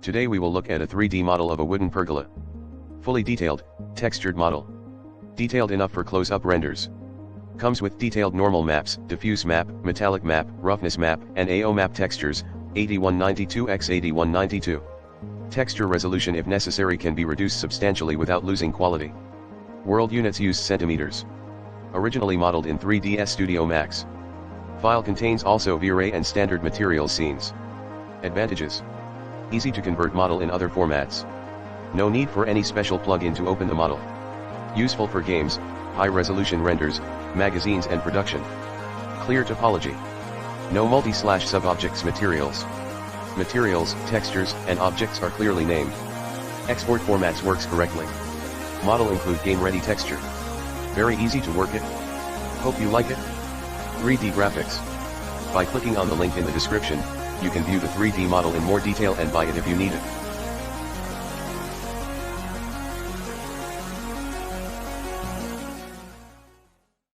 Today we will look at a 3D model of a wooden pergola. Fully detailed, textured model. Detailed enough for close-up renders. Comes with detailed normal maps, diffuse map, metallic map, roughness map, and AO map textures, 8192 x 8192. Texture resolution if necessary can be reduced substantially without losing quality. World units use centimeters. Originally modeled in 3ds Studio Max. File contains also V-Ray and standard materials scenes. Advantages. Easy to convert model in other formats. No need for any special plugin to open the model. Useful for games, high-resolution renders, magazines and production. Clear topology. No multi/sub-objects materials. Materials, textures, and objects are clearly named. Export formats works correctly. Model include game-ready texture. Very easy to work it. Hope you like it. 3D graphics. By clicking on the link in the description, you can view the 3D model in more detail and buy it if you need it.